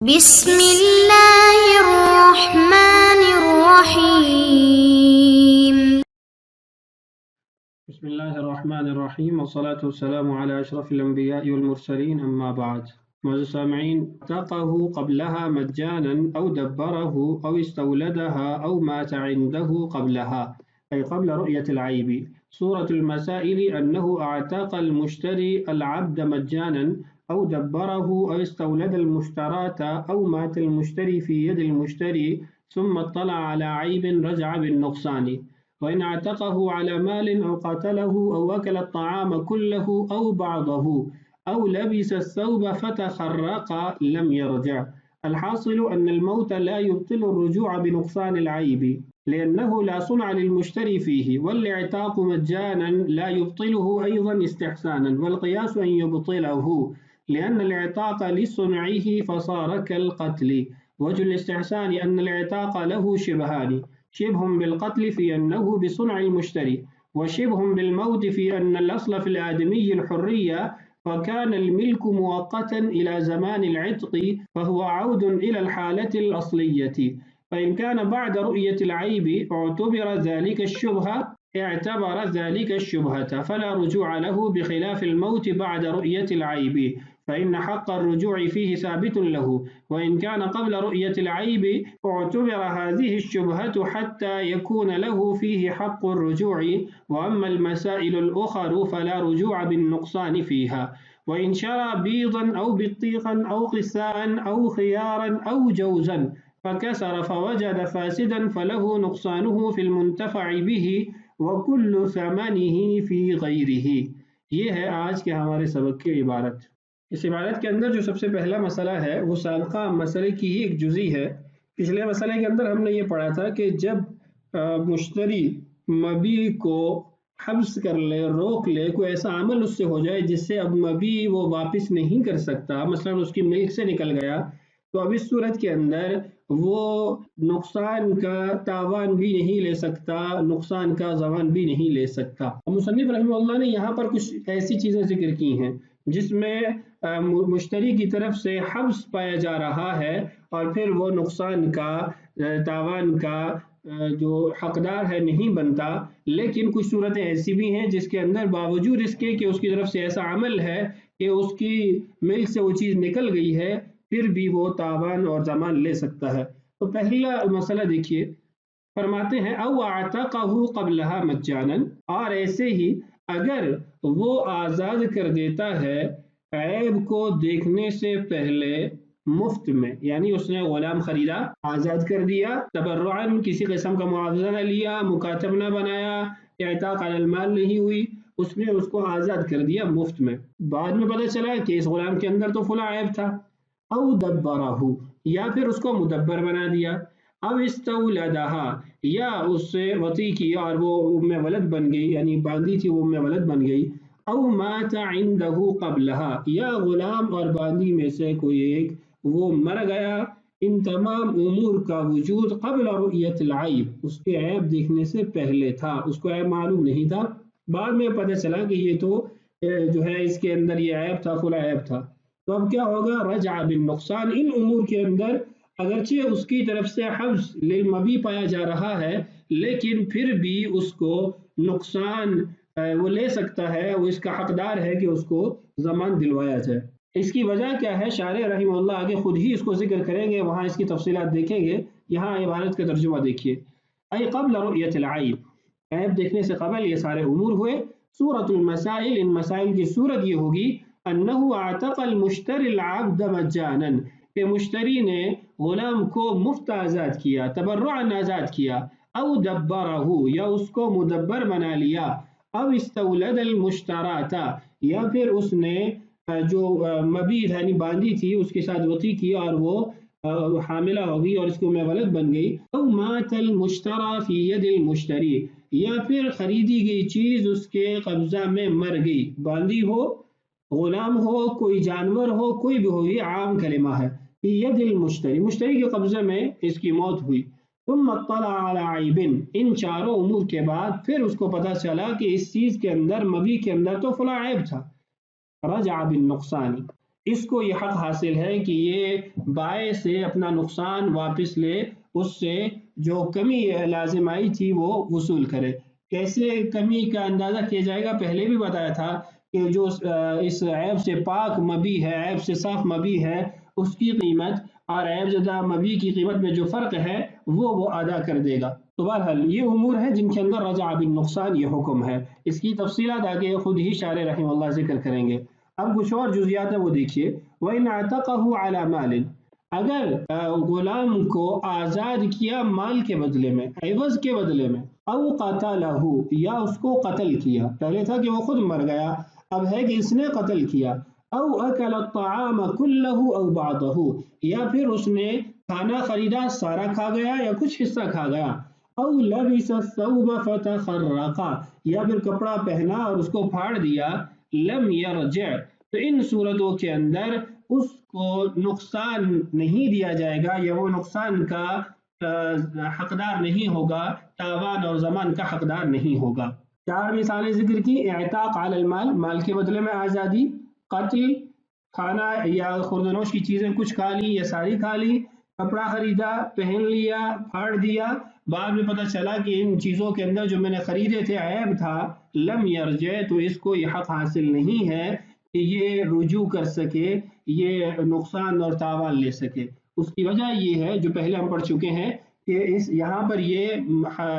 بسم اللہ الرحمن الرحیم بسم اللہ الرحمن الرحیم والصلاة والسلام على اشرف الانبیاء والمرسلین اما بعد. معزز سامعین، اعتقه قبلها مجانا او دبره او استولدها او مات عنده قبلها أي قبل رؤية العيب. سورة المسائل أنه اعتق المشتري العبد مجانا أو دبره أو استولد المشتراة أو مات المشتري في يد المشتري ثم اطلع على عيب رجع بالنقصان. وإن اعتقه على مال أو قتله أو أكل الطعام كله أو بعضه أو لبس الثوب فتخرق لم يرجع. الحاصل أن الموت لا يبطل الرجوع بنقصان العيب لأنه لا صنع للمشتري فيه، والاعتاق مجانا لا يبطله أيضا استحسانا، والقياس أن يبطله لأن الاعتاق لصنعه فصار كالقتل. وجه الاستحسان أن الاعتاق له شبهان: شبه بالقتل في أنه بصنع المشتري، وشبه بالموت في أن الأصل في الآدمي الحرية فكان الملك مؤقتا إلى زمان العتق فهو عود إلى الحالة الأصلية. فإن كان بعد رؤية العيب اعتبر ذلك الشبهة فلا رجوع له، بخلاف الموت بعد رؤية العيب فإن حق الرجوع فيه ثابت له. وإن كان قبل رؤية العيب اعتبر هذه الشبهة حتى يكون له فيه حق الرجوع. وأما المسائل الأخرى فلا رجوع بالنقصان فيها. وإن شرى بيضا أو بطيخا أو قساء أو خيارا أو جوزا فكسر فوجد فاسدا فله نقصانه في المنتفع به وكل ثمنه في غيره. یہ ہے آج کے ہمارے سبق کی عبارت. اس عبارت کے اندر جو سب سے پہلا مسئلہ ہے وہ سابقہ مسئلے کی ہی ایک جزئی ہے. پچھلے مسئلے کے اندر ہم نے یہ پڑھا تھا کہ جب مشتری مبیع کو حبس کر لے، روک لے، کوئی ایسا عمل اس سے ہو جائے جس سے اب مبیع وہ واپس نہیں کر سکتا، مثلا اس کی ملک سے نکل گیا، تو اب اس صورت کے اندر وہ نقصان کا تاوان بھی نہیں لے سکتا، نقصان کا ضمان بھی نہیں لے سکتا. مصنف رحمہ اللہ نے یہاں پر کچھ ایسی چیزیں ذکر کی ہیں جس میں مشتری کی طرف سے حبس پایا جا رہا ہے اور پھر وہ نقصان کا، تاوان کا جو حقدار ہے نہیں بنتا. لیکن کچھ صورتیں ایسی بھی ہیں جس کے اندر باوجود اس کے کہ اس کی طرف سے ایسا عمل ہے کہ اس کی ملک سے وہ چیز نکل گئی ہے، پھر بھی وہ تاوان اور ضمان لے سکتا ہے. تو پہلا مسئلہ دیکھیے، فرماتے ہیں او اعتقہ قبلها مجانا، اور ایسے ہی اگر وہ آزاد کر دیتا ہے عیب کو دیکھنے سے پہلے مفت میں، یعنی اس نے غلام خریدا، آزاد کر دیا، تبرعاً کسی قسم کا معاوضہ نہ لیا، مکاتب نہ بنایا، اعتاق علی المال نہیں ہوئی، اس نے اس کو آزاد کر دیا مفت میں. بعد میں پتہ چلا کہ اس غلام کے اندر تو فلاں عیب تھا. او دبرہ، یا پھر اس کو مدبر بنا دیا. او استولدہا، یا اس سے وطی کیا اور وہ ام ولد بن گئی، یعنی باندھی تھی وہ ام ولد بن گئی. او مات عندہ قبلہا، یا غلام اور باندھی میں سے کوئی ایک وہ مر گیا. ان تمام امور کا وجود قبل رؤیت العیب، اس کے عیب دیکھنے سے پہلے تھا، اس کو عیب معلوم نہیں تھا. بعد میں پتہ چلا کہ یہ تو جو ہے اس کے اندر یہ عیب تھا، فلاں عیب تھا. تو اب کیا ہوگا؟ رجع بالنقصان. ان امور کے اندر اگرچہ اس کی طرف سے حبس للمبیع پایا جا رہا ہے، لیکن پھر بھی اس کو نقصان وہ لے سکتا ہے، وہ اس کا حقدار ہے کہ اس کو ضمان دلوایا جائے. اس کی وجہ کیا ہے؟ شارح رحمہ اللہ آگے خود ہی اس کو ذکر کریں گے، وہاں اس کی تفصیلات دیکھیں گے. یہاں عبارت کا ترجمہ دیکھیے، ای قبل رؤیت العیب، عیب دیکھنے سے قبل یہ سارے امور ہوئے. سورۃ المسائل، ان مسائل کی صورت یہ ہوگی انہ اعتق المشتری العبد مجانا، کہ مشتری نے غلام کو مفت آزاد کیا، تبرعاً آزاد کیا. او دبرہ، یا اس کو مدبر بنا لیا. او استولد المشتراۃ، یا پھر اس نے جو مبیع یعنی باندھی تھی اس کے ساتھ وطی کیا اور وہ حاملہ ہو گئی اور اس کو میں ولد بن گئی. او مات المشتری فی ید المشتری، یا پھر خریدی گئی چیز اس کے قبضہ میں مر گئی، باندھی ہو، غلام ہو، کوئی جانور ہو، کوئی بھی ہو، یہ عام کلمہ ہے. فی ید المشتری، مشتری کے قبضے میں اس کی موت ہوئی. ثم اطلع علی عیب، ان چاروں امور کے بعد پھر اس کو پتہ چلا کہ اس چیز کے اندر، مبیع کے اندر تو فلاں عیب تھا. رجع بالنقصان، اس کو یہ حق حاصل ہے کہ یہ بائع سے اپنا نقصان واپس لے، اس سے جو کمی لازم آئی تھی وہ وصول کرے۔ کیسے کمی کا اندازہ کیا جائے گا؟ پہلے بھی بتایا تھا کہ جو اس عیب سے پاک مبی ہے، عیب سے صاف مبی ہے، اس کی قیمت اور عیب زدہ مبی کی قیمت میں جو فرق ہے وہ ادا کر دے گا۔ تو بہرحال یہ امور ہیں جن کے اندر رجع بالنقصان یہ حکم ہے۔ اس کی تفصیلات آگے خود ہی شارح رحمہ اللہ ذکر کریں گے۔ اب کچھ اور جزیات ہیں وہ دیکھیے۔ وَإِنْ عَتَقَهُ عَلَى مَالٍ، اگر غلام کو آزاد کیا مال کے بدلے میں، عوض کے بدلے میں، او قتلہ، یا اس کو قتل کیا، پہلے تھا کہ وہ خود مر گیا، اب ہے کہ اس نے قتل کیا، او اکل الطعام کلہ او بعضہ، یا پھر اس نے کھانا خریدا سارا کھا گیا یا کچھ حصہ کھا گیا، او لبس الثوب فتخرقا، یا پھر کپڑا پہنا اور اس کو پھاڑ دیا، لم یرجع، تو ان صورتوں کے اندر اس کو نقصان نہیں دیا جائے گا یا وہ نقصان کا حقدار نہیں ہوگا، تاوان اور ضمان کا حقدار نہیں ہوگا۔ 4 مثالیں ذکر کی۔ اعتاق علی المال، مال کے بدلے میں آزادی، قتل، کھانا یا خوردنوش کی چیزیں کچھ کھا لی یا ساری کھا لی، کپڑا خریدا پہن لیا پھاڑ دیا، بعد میں پتہ چلا کہ ان چیزوں کے اندر جو میں نے خریدے تھے عیب تھا، لم یرجع، تو اس کو یہ حق حاصل نہیں ہے کہ یہ رجوع کر سکے، یہ نقصان اور تاوان لے سکے۔ اس کی وجہ یہ ہے جو پہلے ہم پڑھ چکے ہیں کہ یہاں پر یہ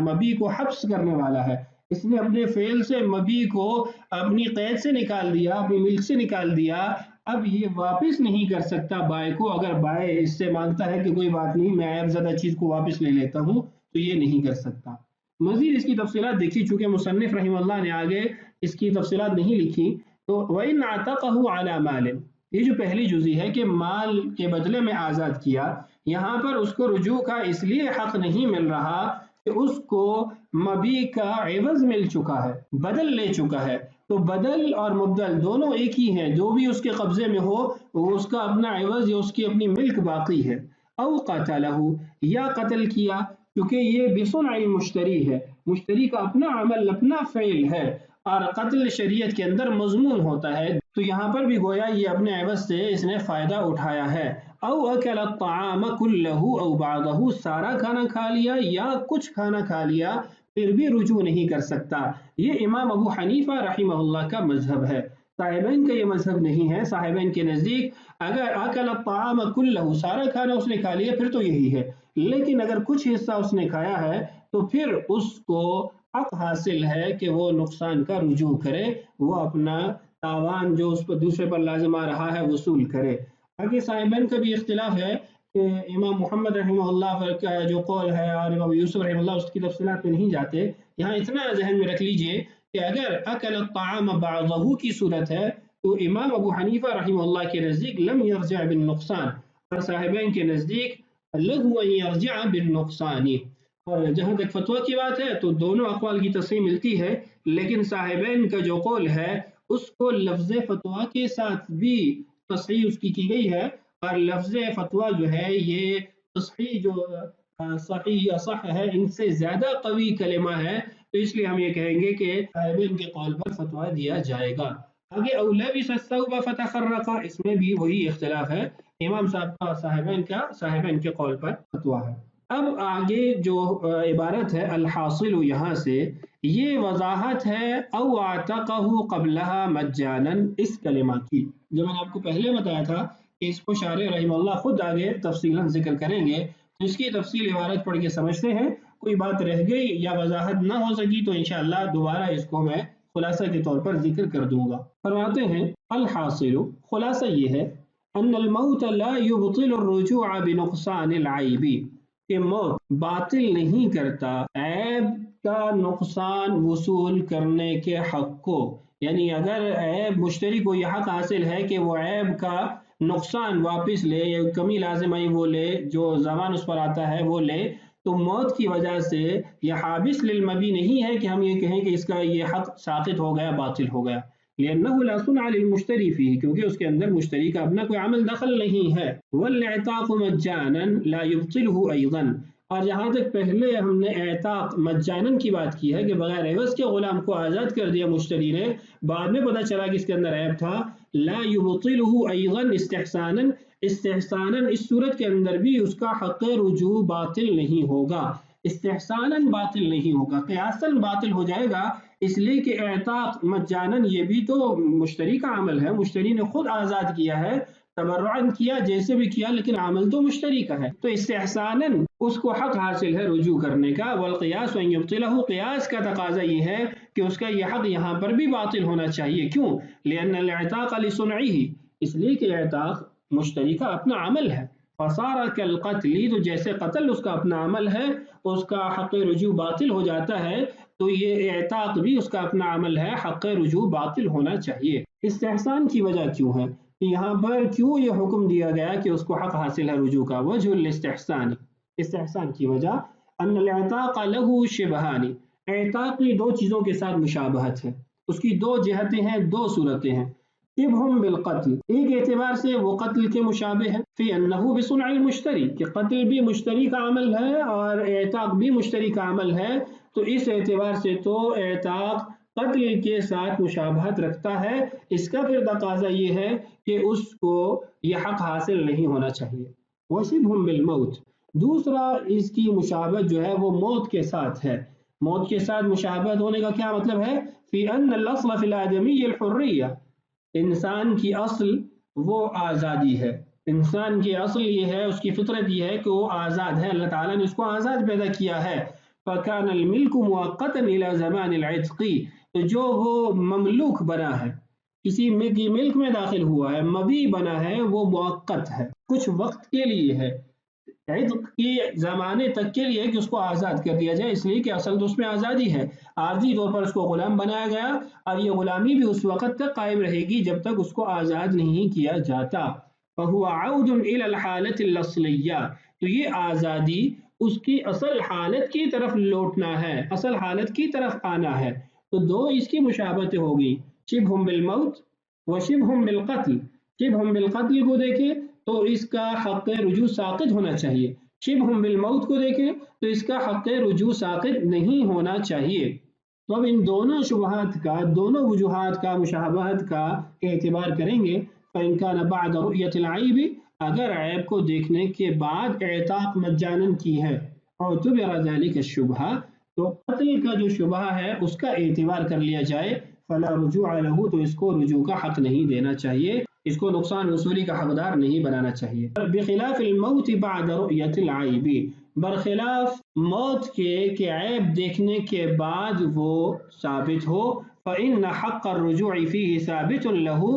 مبی کو حبس کرنے والا ہے، اس نے اپنے فعل سے مبی کو اپنی قید سے نکال دیا، اپنی ملک سے نکال دیا، اب یہ واپس نہیں کر سکتا بائع کو۔ اگر بائع اس سے مانگتا ہے کہ کوئی بات نہیں میں عیب زدہ چیز کو واپس لے لیتا ہوں، تو یہ نہیں کر سکتا۔ مزید اس کی تفصیلات دیکھی، چونکہ مصنف رحمہ اللہ نے آگے اس کی تفصیلات نہیں لکھی، تو وَإِنْ عَتَقَهُ عَلَى مَالٍ، یہ جو پہلی جزئی ہے کہ مال کے بدلے میں آزاد کیا، یہاں پر اس کو رجوع کا اس لیے حق نہیں مل رہا کہ اس کو مبی کا عوض مل چکا ہے، بدل لے چکا ہے، تو بدل اور مبدل دونوں ایک ہی ہیں، جو بھی اس کے قبضے میں ہو وہ اس کا اپنا عوض یا اس کی اپنی ملک باقی ہے۔ او قتلہ، یا قتل کیا، کیونکہ یہ بصنع المشتری ہے، مشتری کا اپنا عمل اپنا فعل ہے، اور قتل شریعت کے اندر مضمون ہوتا ہے، تو یہاں پر بھی گویا یہ اپنے عوض سے اس نے فائدہ اٹھایا ہے۔ او اکل الطعام کلہ او بعضہ، سارا کھانا کھا لیا یا کچھ کھانا کھا لیا، پھر بھی رجوع نہیں کر سکتا۔ یہ امام ابو حنیفہ رحمہ اللہ کا مذہب ہے، صاحبین کا یہ مذہب نہیں ہے۔ صاحبین کے نزدیک اگر اکل الطعام کلہ، سارا کھانا اس نے کھا لیا پھر تو یہی ہے، لیکن اگر کچھ حصہ اس نے کھایا ہے تو پھر اس کو حق حاصل ہے کہ وہ نقصان کا رجوع کرے، وہ اپنا تاوان جو اس پر دوسرے پر لازم آ رہا ہے وصول کرے۔ آگے صاحبین کا بھی اختلاف ہے کہ امام محمد رحمہ اللہ کا جو قول ہے اور امام یوسف رحمہ اللہ، اس کی تفصیلات میں نہیں جاتے، یہاں اتنا ذہن میں رکھ لیجئے کہ اگر اکل الطعام بعضہ کی صورت ہے تو امام ابو حنیفہ رحمہ اللہ کے نزدیک لم یرجع بالنقصان، اور صاحبین کے نزدیک لہو ان یرجع بالنقصان۔ اور جہاں تک فتویٰ کی بات ہے تو دونوں اقوال کی تصحیح ملتی ہے، لیکن صاحبین کا جو قول ہے اس کو لفظ فتویٰ کے ساتھ بھی تصحیح اس کی گئی ہے، اور لفظ فتویٰ جو ہے یہ تصحیح جو صحیح یا صح ہے ان سے زیادہ قوی کلمہ ہے، تو اس لیے ہم یہ کہیں گے کہ صاحبین کے قول پر فتویٰ دیا جائے گا۔ آگے او لبس الثوب فتخرقا، اس میں بھی وہی اختلاف ہے، امام صاحب کا صاحبین کے قول پر فتویٰ ہے۔ اب آگے جو عبارت ہے الحاصل، یہاں سے یہ وضاحت ہے او اعتقہ قبلہ مجانا، اس کلمہ کی جو میں نے آپ کو پہلے بتایا تھا کہ اس کو شارح رحمہ اللہ خود آگے تفصیلاً ذکر کریں گے، تو اس کی تفصیل عبارت پڑھ کے سمجھتے ہیں۔ کوئی بات رہ گئی یا وضاحت نہ ہو سکی تو انشاءاللہ دوبارہ اس کو میں خلاصہ کے طور پر ذکر کر دوں گا۔ فرماتے ہیں الحاصل، خلاصہ یہ ہے ان الموت لا يبطل الرجوع بنقصان العیب، کہ موت باطل نہیں کرتا عیب کا نقصان وصول کرنے کے حق کو، یعنی اگر عیب مشتری کو یہ حق حاصل ہے کہ وہ عیب کا نقصان واپس لے یا کمی لازم آئی وہ لے، جو زمان اس پر آتا ہے وہ لے، تو موت کی وجہ سے یہ حابس للمبی نہیں ہے کہ ہم یہ کہیں کہ اس کا یہ حق ساقط ہو گیا، باطل ہو گیا، لأنه لا صنع للمشتری فيه، کیونکہ اس کے اندر مشتری کا اپنا کوئی عمل دخل نہیں ہے۔ والعتاق مجانا لا يبطله أيضا، اور جہاں تک پہلے ہم نے اعتاق مجانن کی بات کی ہے کہ بغیر عوض کے غلام کو آزاد کر دیا مشتری نے، بعد میں پتہ چلا کہ اس کے اندر عیب تھا، لا یبطلہ ایضا استحسانا، استحسانا اس صورت کے اندر بھی اس کا حق رجوع باطل نہیں ہوگا، استحسانا باطل نہیں ہوگا، قیاساً باطل ہو جائے گا، اس لیے کہ اعتاق مجانن یہ بھی تو مشتری کا عمل ہے، مشتری نے خود آزاد کیا ہے، تبرعاً کیا، جیسے بھی کیا، لیکن عمل تو مشتری کا ہے، تو استحساناً اس کو حق حاصل ہے رجوع کرنے کا، والقیاس ان یبطلہ، قیاس کا تقاضا یہ ہے کہ اس کا یہ حق یہاں پر بھی باطل ہونا چاہیے، کیوں؟ لأن الاعتاق لصنعہ، اس لیے کہ اعتاق مشتری کا اپنا عمل ہے، فصار کالقتل، تو جیسے قتل اس کا اپنا عمل ہے، اس کا حق رجوع باطل ہو جاتا ہے، تو یہ اعتاق بھی اس کا اپنا عمل ہے، حق رجوع باطل ہونا چاہیے۔ استحسان کی وجہ کیوں ہے کہ یہاں پر کیوں یہ حکم دیا گیا کہ اس کو حق حاصل ہے رجوع کا؟ وجہ الاستحسان، استحسان کی وجہ ان الاعتاق له شبہان، اعتاق کی دو چیزوں کے ساتھ مشابہت ہے، اس کی دو جہتیں ہیں، دو صورتیں ہیں، شبہ بالقتل، ایک اعتبار سے وہ قتل کے مشابہ ہے، فی انہ بصنع المشتری، کہ قتل بھی مشتری کا عمل ہے اور اعتاق بھی مشتری کا عمل ہے، تو اس اعتبار سے تو اعتاق قتل کے ساتھ مشابہت رکھتا ہے، اس کا پھر تقاضا یہ ہے کہ اس کو یہ حق حاصل نہیں ہونا چاہیے۔ وشبہ بالموت، دوسرا اس کی مشابہت جو ہے وہ موت کے ساتھ ہے، موت کے ساتھ مشابہت ہونے کا کیا مطلب ہے؟ فی ان الاصل فی الآدمی الحریہ، انسان کی اصل وہ آزادی ہے، انسان کی اصل یہ ہے، اس کی فطرت یہ ہے کہ وہ آزاد ہے، اللہ تعالیٰ نے اس کو آزاد پیدا کیا ہے، فَكَانَ الْمِلْكُ مُؤَقَّتًا إِلَى زَمَانِ الْعِتْقِ، تو جو وہ مملوک بنا ہے، کسی کی ملک میں داخل ہوا ہے، مبی بنا ہے، وہ موقت ہے، کچھ وقت کے لیے ہے، عتق کے زمانے تک کے لیے کہ اس کو آزاد کر دیا جائے، اس لیے کہ اصل تو اس میں آزادی ہے، عارضی طور پر اس کو غلام بنایا گیا، اور یہ غلامی بھی اس وقت تک قائم رہے گی جب تک اس کو آزاد نہیں کیا جاتا، فَهُوَ عَوْدٌ إِلَى الْحَالَةِ الْأَصْلِيَّةِ، تو یہ آزادی اس کی اصل حالت کی طرف لوٹنا ہے، اصل حالت کی طرف آنا ہے، تو دو اس کی مشابہتیں ہوگی، شبہ بالموت و شبہ بالقتل، شبہ بالقتل کو دیکھیں تو اس کا حق رجوع ساقط ہونا چاہیے، شبہ بالموت کو دیکھیں تو اس کا حق رجوع ساقط نہیں ہونا چاہیے، تو اب ان دونوں شبہات کا، دونوں وجوہات کا، مشابہت کا اعتبار کریں گے، فَإِنْ كَانَ بَعْدَ رُؤْيَةِ الْعَيْبِ، اگر عیب کو دیکھنے کے بعد اعتاق مجانن کی ہے، اعتبر ذلك الشبہ، تو قتل کا جو شبہ ہے اس کا اعتبار کر لیا جائے، فلا رجوع له، تو اس کو رجوع کا حق نہیں دینا چاہیے، اس کو نقصان وصولی کا حقدار نہیں بنانا چاہیے۔ بخلاف الموت بعد رؤیت العیب، برخلاف موت کے کہ عیب دیکھنے کے بعد وہ ثابت ہو، فإن حق الرجوع فيه ثابت له،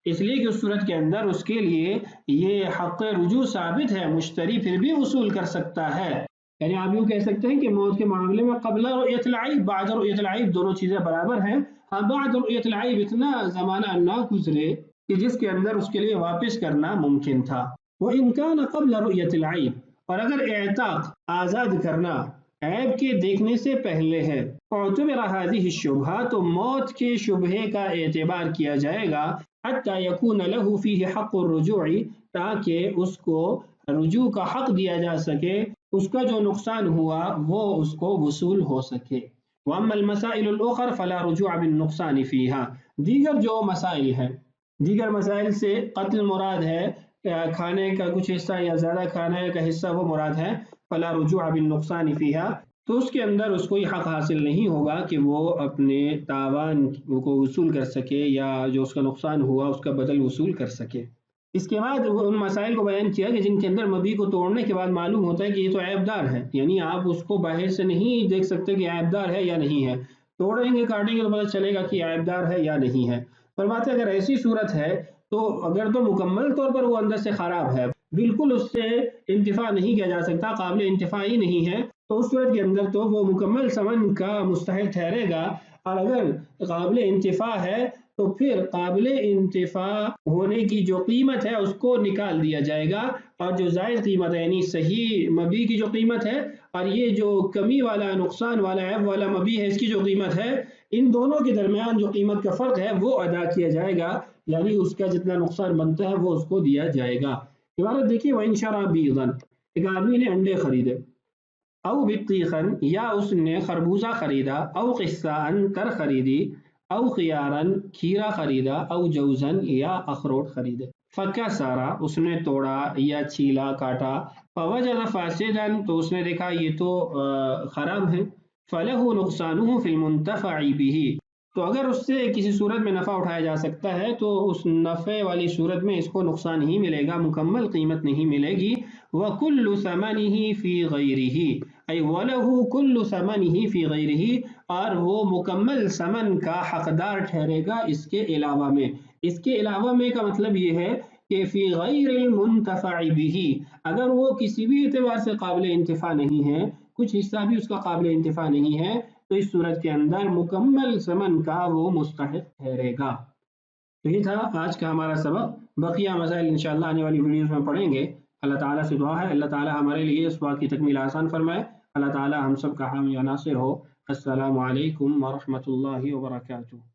اس لیے کہ اس صورت کے اندر اس کے لیے یہ حق رجوع ثابت ہے، مشتری پھر بھی وصول کر سکتا ہے، یعنی آپ یوں کہہ سکتے ہیں کہ موت کے معاملے میں قبل رؤیت العیب، بعد رؤیت العیب، دونوں چیزیں برابر ہیں، ہاں بعد رؤیت العیب اتنا زمانہ نہ گزرے کہ جس کے اندر اس کے لیے واپس کرنا ممکن تھا، وَإِنْ كَانَ قَبْلَ رُؤْيَةِ الْعَيْبِ، اور اگر اعتاق آزاد کرنا عیب کے دیکھنے سے پہلے ہے، اعتبر هذه الشبهة، تو موت کے شبہے کا اعتبار کیا جائے گا، حتى يكون له فيه حق الرجوع، تاکہ اس کو رجوع کا حق دیا جا سکے، اس کا جو نقصان ہوا وہ اس کو وصول ہو سکے۔ وَأَمَّا الْمَسَائِلُ الْأُخَرَ فَلَا رُجُوعَ بِالنُّقْصَانِ فِيهَا، دیگر جو مسائل ہیں، دیگر مسائل سے قتل مراد ہے، کھانے کا کچھ حصہ یا زیادہ کھانے کا حصہ وہ مراد ہے، فَلَا رُجُوعَ بِالنُّقْصَانِ فِيهَا، تو اس کے اندر اس کو یہ حق حاصل نہیں ہوگا کہ وہ اپنے تاوان کو وصول کر سکے یا جو اس کا نقصان ہوا اس کا بدل وصول کر سکے۔ اس کے بعد ان مسائل کو بیان کیا کہ جن کے اندر مبی کو توڑنے کے بعد معلوم ہوتا ہے کہ یہ تو عیب دار ہے، یعنی آپ اس کو باہر سے نہیں دیکھ سکتے کہ عیب دار ہے یا نہیں ہے، توڑیں گے کاٹیں گے تو پتہ چلے گا کہ عیب دار ہے یا نہیں ہے۔ فرماتے اگر ایسی صورت ہے تو اگر تو مکمل طور پر وہ اندر سے خراب ہے، بالکل اس سے انتفاع نہیں کیا جا سکتا، قابل انتفاع ہی نہیں ہے، تو اس صورت کے اندر تو وہ مکمل ثمن کا مستحق ٹھہرے گا، اور اگر قابل انتفاع ہے تو پھر قابل انتفاع ہونے کی جو قیمت ہے اس کو نکال دیا جائے گا، اور جو زائد قیمت ہے یعنی صحیح مبی کی جو قیمت ہے اور یہ جو کمی والا نقصان والا عیب والا مبی ہے اس کی جو قیمت ہے، ان دونوں کے درمیان جو قیمت کا فرق ہے وہ ادا کیا جائے گا، یعنی اس کا جتنا نقصان بنتا ہے وہ اس کو دیا جائے گا۔ عبارت دیکھیے، وَإِنْ شَرَى بِيضًا، ایک آدمی نے انڈے خریدے، او بطیخن یا اس نے خربوزہ خریدا، او قصاً تر خریدی، او خیارن کھیرا خریدا، او جوزن یا اخروٹ خریدے۔ فکسرا اس نے توڑا یا چھیلا کاٹا، فوجد فاسدن تو اس نے دیکھا یہ تو خراب ہے، فلہ نقصانہ فی المنتفع بہ تو اگر اس سے کسی صورت میں نفع اٹھایا جا سکتا ہے تو اس نفع والی صورت میں اس کو نقصان ہی ملے گا، مکمل قیمت نہیں ملے گی۔ وَكُلُّ ثَمَنِهِ فِي غَيْرِهِ ای وَلَهُ كُلُّ ثَمَنِهِ فِي غَيْرِهِ اور وہ مکمل ثمن کا حقدار ٹھہرے گا اس کے علاوہ میں۔ اس کے علاوہ میں کا مطلب یہ ہے کہ فی غیر المنتفع بہ اگر وہ کسی بھی اعتبار سے قابل انتفاع نہیں ہے، کچھ حصہ بھی اس کا قابل انتفاع نہیں ہے، تو اس صورت کے اندر مکمل ثمن کا وہ مستحق ٹھہرے گا۔ تو یہ تھا آج کا ہمارا سبق، بقیہ مسائل انشاءاللہ آنے والی ویڈیوز میں پڑھیں گے۔ اللہ تعالیٰ سے دعا ہے اللہ تعالیٰ ہمارے لیے اس بات کی تکمیل آسان فرمائے، اللہ تعالیٰ ہم سب کا حامی و ناصر ہو۔ السلام علیکم ورحمۃ اللہ وبرکاتہ۔